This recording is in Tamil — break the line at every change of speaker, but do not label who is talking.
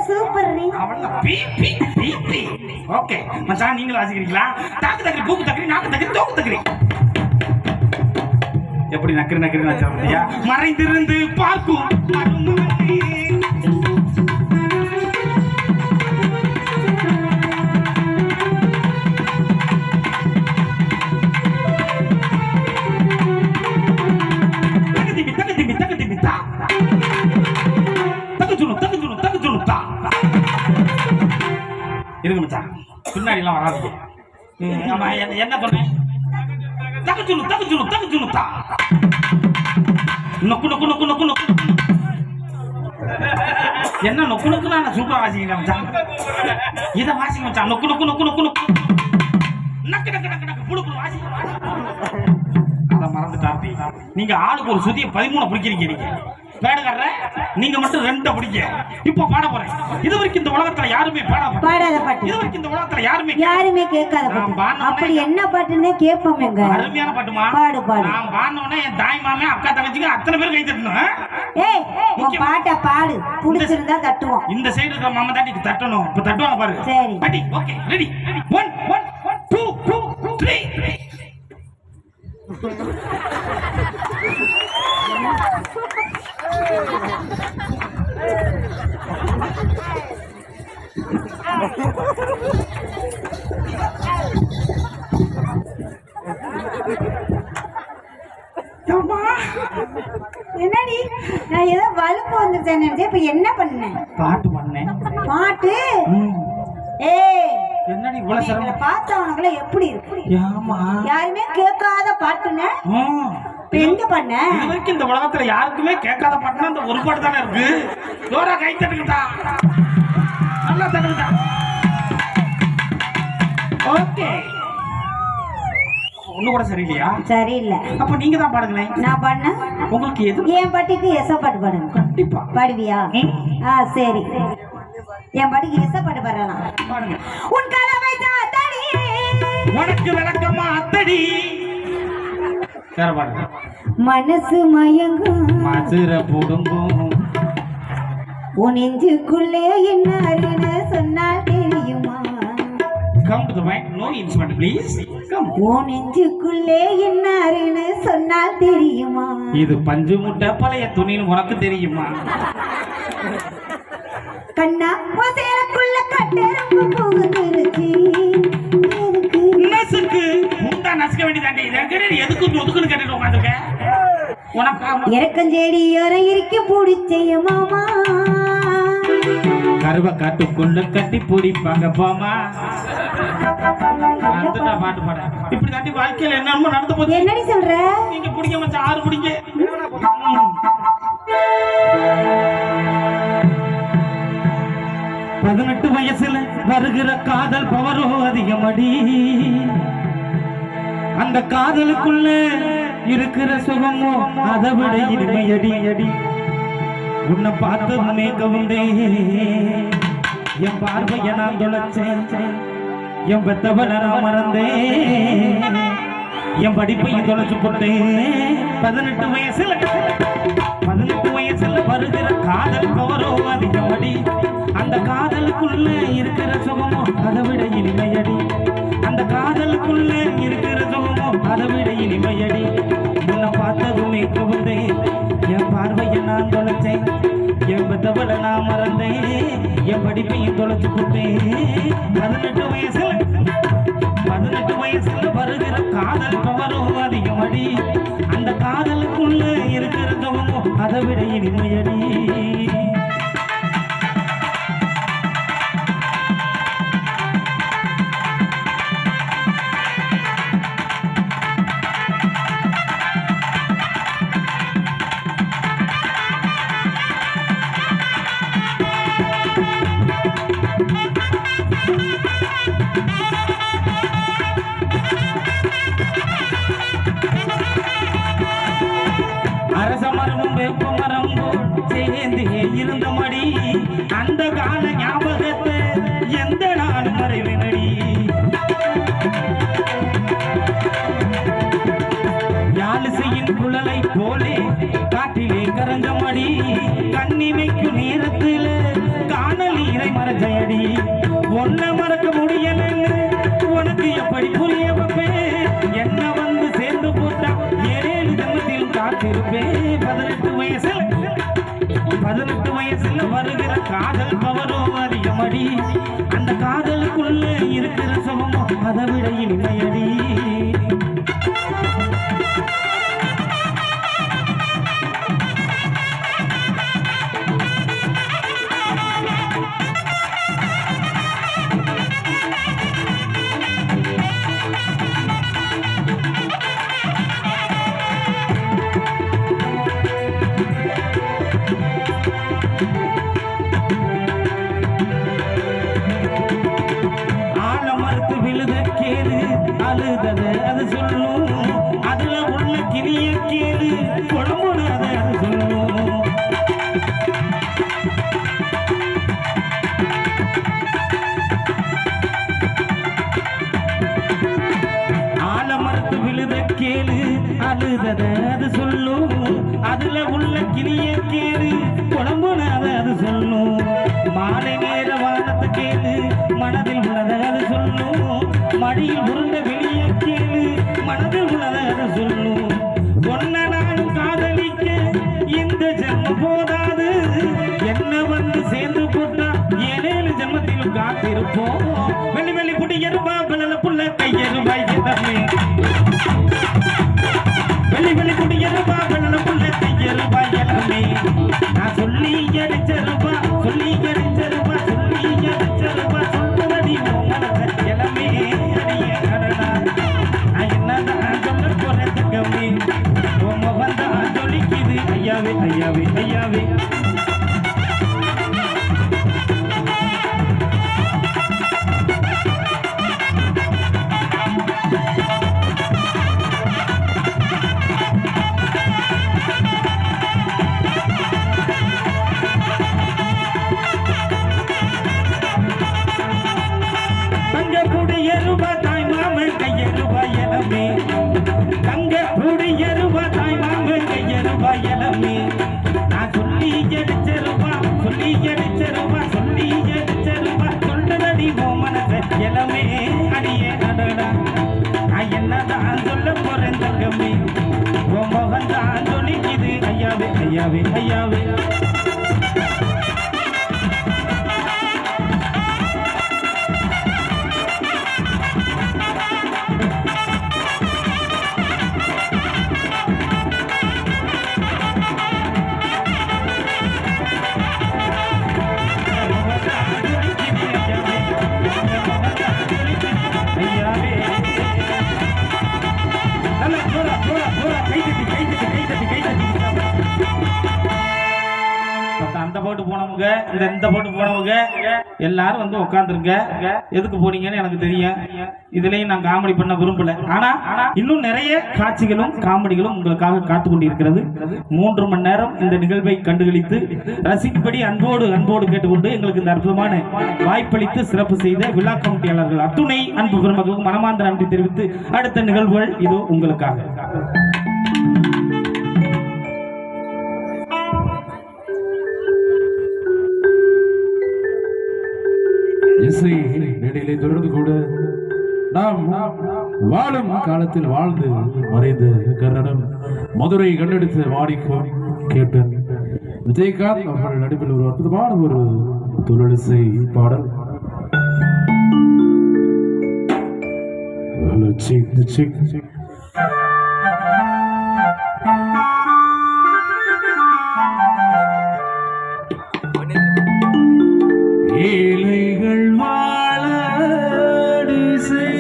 சூப்பர்
ஓகே மச்சான் நீங்களும் வாசிக்கிறீங்களா? தாக்கு தக்கரி பூக்கு தக்கரி நாக்கு தக்கரி தோக்கு தக்கரி எப்படி நக்கரி நக்கரி வச்சா மறைந்திருந்து பார்க்கும் இருங்க மச்சான் பின்னாடி எல்லாம் வராது. ஆமா என்ன சொன்னேன்? தகுச்சுணு தா நொக்கு நொக்கு நொக்கு நொக்கு நொக்கு என்ன நொக்கு நொக்கு நான் சூப்பரா வாசிக்கிறேன் மச்சான். இதை வாசிக்க மச்சான். நொக்கு நொக்கு நொக்கு நொக்கு நொக்கு நக்கு நக்கு நக்கு நக்கு புடு புடு வாசி. அதை மறந்துட்டாப்பி. நீங்க ஆளுக்கு ஒரு சுதியை 13 பிடிக்கிறீங்க. நீங்க பேடக்காரர நீங்க மட்டும் 2 பிடிக்க. இப்ப பாட போறேன். இது வரைக்கும் இந்த உலகத்துல யாருமே பாடாத பாட்டு. இது வரைக்கும் இந்த உலகத்துல யாருமே கேட்காத பாட்டு.
அப்படி என்ன பாட்டுன்னே கேட்போமேங்க.
அருமையான பாட்டுமா.
பாடு பாடு.
நான் பாடனோனே என் தாய் மாமே அக்கா தங்கச்சிங்க அத்தனை பேர் கை தட்டணும்.
ஏய் உன் பாட்டை பாடு. புடிச்சிருந்தா தட்டுவோம்.
இந்த சைடு இருக்கிற மாமா தான் தட்டணும். இப்ப தட்டுவாங்க பாரு.
சரி
ரெடி ஓகே ரெடி 1 1 2 2 3
என்னடி நான் ஏதோ வலுப்பு வந்துருச்சேன் நினைச்சேன். இப்ப என்ன பண்ணேன்?
பாட்டு பண்ணேன்.
பாட்டு ஏய்
என்னடி இவ்வளவு சிரமம்
பார்த்தவனுக்குள்ள எப்படி இருக்கு?
ஆமா
யாருமே கேட்காத பாட்டுன்னு எங்க பண்ண?
இது வரைக்கும் இந்த உலகத்துல யாருக்குமே கேட்காத பாட்டுனா அந்த ஒரு பாட்டு தானே இருக்கு. ஜோரா கை தட்டுக்கிட்டா நல்லா தட்டுக்கிட்டா. ஓகே ஒண்ணு கூட சரியில்லையா?
சரியில்லை.
அப்ப நீங்க தான் பாடுங்களேன்.
நான் பண்ண
உங்களுக்கு எது?
என் பாட்டுக்கு எச பாட்டு பாடுங்க.
கண்டிப்பா
பாடுவியா? சரி என் பாட்டுக்கு எச பாட்டு பாடலாம்.
பாடுங்க.
உன் கலவை தாத்தடி
உனக்கு விளக்கமா அத்தடி. வேற பாடுங்க.
மனசு மயங்கும்
மதுர புடுங்கும்
உன் நெஞ்சுக்குள்ளே என்ன சொன்னால் தெரியுமா?
Come to the mic. No instrument, please. Come.
உன் நெஞ்சுக்குள்ளே என்ன சொன்னால் தெரியுமா?
இது பஞ்சு முட்டை பழைய துணின்னு உனக்கு தெரியுமா?
கண்ணா சேலக்குள்ள கட்டெரும்பு புகுந்துருச்சு.
நசுக்கு முண்டா நசுக்க வேண்டியதாண்டி. எதுக்கு ஒதுக்குன்னு கேட்டுட்டு உட்காந்துருக்க? உனக்கு
இறக்கஞ்செடி இறங்கி பிடிச்சைய மாமா.
கருவ காட்டுக்குள்ள கட்டி பிடிப்பாங்க போமா. பாட்டு பாட இப்படி தாண்டி வாழ்க்கையில என்னமோ நடந்து போச்சு.
என்னடி சொல்ற?
நீங்க பிடிக்க மச்சான் 6 பிடிங்க. 18 வயசுல வருகிற காதல் பவரோ அதிகமடி. அந்த காதலுக்குள்ள இருக்கிற சுகமோ அதை விட இனிமையடி அடி. உன்னை பார்த்ததுமே கவுந்தே என் பார்வைய நான் தொலைச்சேன். என் பெத்தவன நான் மறந்தேன். என் படிப்பையும் தொலைச்சு போட்டேன். 18 வயசுல வருகிற காதல் பவரோ அதிகமடி. அந்த காதலுக்குள்ள இருக்கிற சுகமோ அதை விட இனிமையடி. அந்த காதலுக்குள்ள இருக்கிற சுகமோ அதை விட இனிமையடி. உன்னை பார்த்ததுமே கவுந்தேன். என் பார்வைய நான் தொலைச்சேன். என் பெத்தவள நான் மறந்தேன். என் படிப்பையும் தொலைச்சு போட்டேன். 18 வயசுல வருகிற காதல் பவரோ அதிகமடி. அந்த காதலுக்குள்ள இருக்கிற சுகமோ அதை விட இனிமையடி. அரசமரமும் வேப்ப மரமும் சேர்ந்து இருந்த மடி. அந்த கால ஞாபகத்தை எந்த நாள் மறைவினடி. யாழிசையின் குழலை போலே காட்டிலே கரஞ்ச மடி. கண்ணிமைக்கும் நேரத்துல காணல் இறை மறைஞ்சடி ஒன்ன மறக்க முடியலன்னு உனக்கு எப்படி புரிய வைப்பேன் என்ன வந்து சேர்ந்து போட்டா 7 ஜென்மத்திலும் காத்திருப்பேன் 18 வயசுல வருகிற காதல் பவரோ அதிகமடி அந்த காதலுக்குள்ள இருக்கிற சுகமோ அதை விட இனிமையடி அழுதத அது சொல்லும் அதுல உள்ள கிளிய கேளு குழம்புனத அது சொல்லும் ஆலமரத்து விழுத கேளு அழுதத அது சொல்லும் அதுல உள்ள கிளிய கேளு குழம்புனத அது சொல்லும் மாலை நேர வானத்தை கேளு மனதில் உள்ளத அது சொல்லும் மடியில் உருண்ட வெளிய கேளு மனதில் உள்ளத அது சொல்லும் ஒன்ன நானும் காதலிக்க இந்த ஜென்மம் போதாது என்ன வந்து சேர்ந்து போட்டா 7 ஜென்மத்திலும் காத்திருப்போம் வெள்ளி வெள்ளி குடி எருபா வெள்ள புள்ள கையெருபாய் எல்லாமே வெள்ளி வெள்ளி குடி எருபா வெள்ள புள்ள கையெருபாய் எல்லாமே நான் சொல்லி எரிச்சருபா சொல்லி எரிச்சருபா சொல்லி எரிச்சருபா சொல்றதடி மனச எல்லாமே அடியே கடனா நான் என்னதான் சொல்ல போறேன் தங்கமே உன் முகம் தான் ஜொலிக்குது ஐயாவே ஐயாவே ஐயாவே நான் சொல்லி எரிச்சருவா சொல்லி எரிச்சருவா சொல்லி எரிச்சருவா சொல்றதடி ஓ மனச எல்லாமே அடியே நடடா நான் என்னதான் சொல்ல போறேன் தங்கமே உன் முகம் தான் சொல்லிக்குது ஐயாவே ஐயாவே ஐயாவே அந்த போட்டு போனவங்க இந்த போட்டு போனவங்க எல்லாரும் வந்து உட்காந்துருங்க எதுக்கு போனீங்கன்னு எனக்கு தெரியும் இதுலயும் நான் காமெடி பண்ண விரும்பல ஆனா இன்னும் நிறைய காட்சிகளும் காமெடிகளும் உங்களுக்காக காத்து கொண்டிருக்கிறது 3 மணி நேரம் இந்த நிகழ்வை கண்டுகளித்து ரசிக்கும்படி அன்போடு கேட்டுக்கொண்டு எங்களுக்கு இந்த அற்புதமான வாய்ப்பளித்து சிறப்பு செய்த விழா கமிட்டியாளர்கள் அத்துணை அன்பு பெருமக்களுக்கு மனமார்ந்த நன்றி தெரிவித்து அடுத்த நிகழ்வுகள் இது உங்களுக்காக
இசை நெடிலை தொடர்ந்து கூட நாம் வாழும் காலத்தில் வாழ்ந்து மறைந்த கர்ணன் மதுரை கண்டெடுத்த வாடிக்கோ கேப்டன் விஜயகாந்த் அவர்கள் நடிப்பில் ஒரு அற்புதமான ஒரு தொழிலிசை பாடல்
Chick.